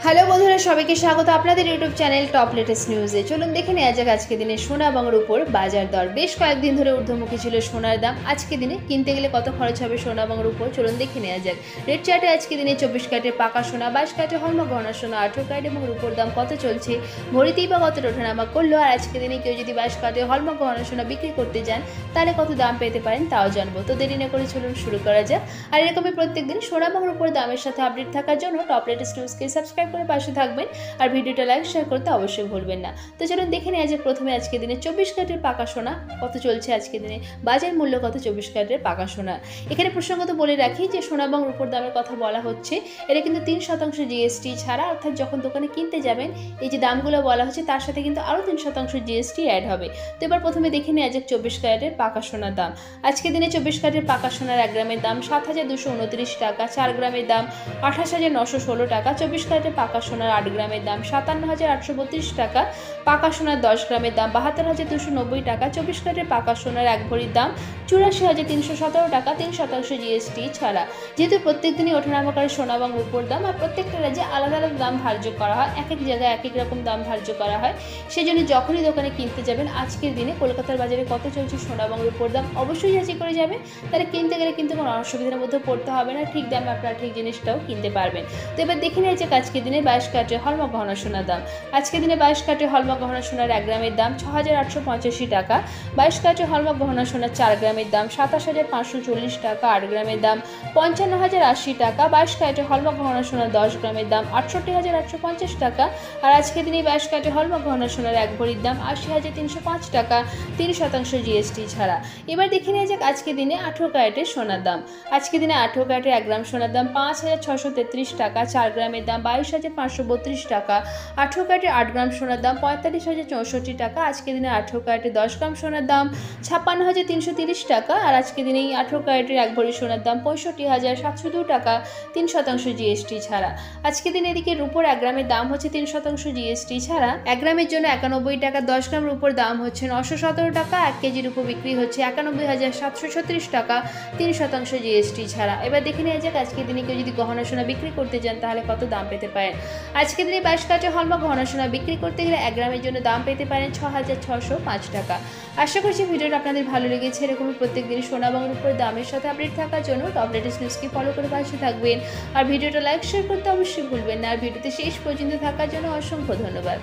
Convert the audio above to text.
Hello বন্ধুরা, সবাইকে স্বাগত আপনাদের ইউটিউব চ্যানেল টপ লেটেস্ট নিউজে। চলুন দেখে নেওয়া যাক আজকে দিনে সোনা এবং রূপোর বাজার দর। বেশ কয়েকদিন ধরে ঊর্ধ্বমুখী ছিল সোনার দাম। আজকে দিনে কিনতে গেলে কত খরচ হবে সোনা এবং রূপো, চলুন দেখে নেওয়া যাক। রেট চার্টে আজকে দিনে 24 ক্যারেটের পাকা সোনা, 22 ক্যারেটের হলমার্ক গহনা সোনা, 18 ক্যারেট এবং রূপোর দাম কত চলছে, ভরিতেই বা কত ওঠানামা করলো। আর আজকে দিনে কেউ যদি 22 ক্যারেটের হলমার্ক গহনা সোনা বিক্রি করতে যান তাহলে কত দাম পেতে পারেন তাও জানবো। তো দেরি না করে চলুন শুরু করা যাক। আর এরকমই প্রত্যেকদিন সোনা এবং রূপোর দামের সাথে আপডেট থাকার জন্য টপ লেটেস্ট নিউজকে সাবস্ক্রাইব করে পাশে থাকবেন আর ভিডিওটা লাইক শেয়ার করতে অবশ্যই ভুলবেন না। তো চলুন দেখে নেওয়া যাক প্রথমে আজকে দিনে 24 ক্যারেটের পাকা সোনা কত চলছে, আজকে দিনে বাজার মূল্য কত 24 ক্যারেটের পাকা সোনা। এখানে প্রসঙ্গত বলে রাখি যে সোনা এবং রূপোর দামের কথা বলা হচ্ছে, এটা কিন্তু 3% জিএসটি ছাড়া, অর্থাৎ যখন দোকানে কিনতে যাবেন এই যে দামগুলো বলা হচ্ছে তার সাথে কিন্তু আরও 3% জিএসটি অ্যাড হবে। তো এবার প্রথমে দেখে নেওয়া যাক 24 ক্যারেটের পাকা সোনার দাম। আজকে দিনে 24 ক্যারেটের পাকা সোনার 1 গ্রামের দাম 7,229 টাকা, 4 গ্রামের দাম 28,916 টাকা, 24 ক্যারেটের পাকা সোনার 8 গ্রামের দাম 57,832 টাকা, পাকা সোনার 10 গ্রামের দাম 72,290 টাকা, 24 ক্যারেটের পাকা সোনার 1 ভরির দাম 84,317 টাকা, 3% জিএসটি ছাড়া। যেহেতু প্রত্যেক দিনই ওঠানামাকারী সোনা এবং রূপোর দাম আর প্রত্যেকটা রাজ্যে আলাদা আলাদা দাম ধার্য করা হয়, এক এক জায়গায় এক এক রকম দাম ধার্য করা হয়, সেই জন্য যখনই দোকানে কিনতে যাবেন আজকের দিনে কলকাতার বাজারে কত চলছে সোনা এবং রূপোর দাম অবশ্যই যাচাই করে যাবেন। তাহলে কিনতে গেলে কিন্তু কোনো অসুবিধার মধ্যে পড়তে হবে না, ঠিক দামে আপনারা ঠিক জিনিসটাও কিনতে পারবেন। তো এবার দেখে নিয়ে যে আজকের দিনে 22 ক্যারেটের হলমার্ক গহনা সোনার দাম। আজকে দিনে 22 ক্যারেটের হলমার্ক গহনা সোনার 1 গ্রামের দাম 6,885 টাকা, 22 ক্যারেটের হলমার্ক গহনা সোনার 4 গ্রামের দাম 27,540 টাকা, 8 গ্রামের দাম 55,080 টাকা, 22 ক্যারেটের হলমার্ক গহনা সোনার 10 গ্রামের দাম 68,850 টাকা। আর আজকে দিনে 22 ক্যারেটের হলমার্ক গহনা সোনার 1 ভরির দাম 80,305 টাকা, 3% জিএসটি ছাড়া। এবার দেখে নেওয়া যাক আজকে দিনে 18 ক্যারেটের সোনার দাম। আজকে দিনে 18 ক্যারেটের 1 গ্রাম সোনার দাম 5,633 টাকা, 4 গ্রামের দাম 22,532 টাকা, 18 ক্যারেটের 8 গ্রাম সোনার দাম 45,064 টাকা, আজকে দিনে 18 ক্যারেটের 10 গ্রাম সোনার দাম 56,330 টাকা। আর আজকে দিনে এই 18 ক্যারেটের 1 ভরি সোনার দাম 65,702 টাকা, 3% জিএসটি ছাড়া। আজকে দিনে এদিকে রূপোর 1 গ্রামের দাম হচ্ছে 3% জিএসটি ছাড়া, 1 গ্রামের জন্য 91 টাকা, 10 গ্রাম রূপোর দাম হচ্ছে 917 টাকা, 1 কেজি রূপো বিক্রি হচ্ছে 91,736 টাকা, 3% জিএসটি ছাড়া। এবার দেখে নেওয়া যাক আজকে দিনে কেউ যদি গহনা সোনা বিক্রি করতে যান তাহলে কত দাম পেতে পারেন। আজকে দিনে 22 ক্যারেটের হলমার্ক গহনা সোনা বিক্রি করতে গেলে 1 গ্রামের জন্য দাম পেতে পারেন 6,605 টাকা। আশা করছি ভিডিওটা আপনাদের ভালো লেগেছে। এরকমই প্রত্যেক দিন সোনা এবং রূপোর দামের সাথে আপডেট থাকার জন্য টপ লেটেস্ট নিউজকে ফলো করে পাশে থাকবেন আর ভিডিওটা লাইক শেয়ার করতে অবশ্যই ভুলবেন না। আর ভিডিওতে শেষ পর্যন্ত থাকার জন্য অসংখ্য ধন্যবাদ।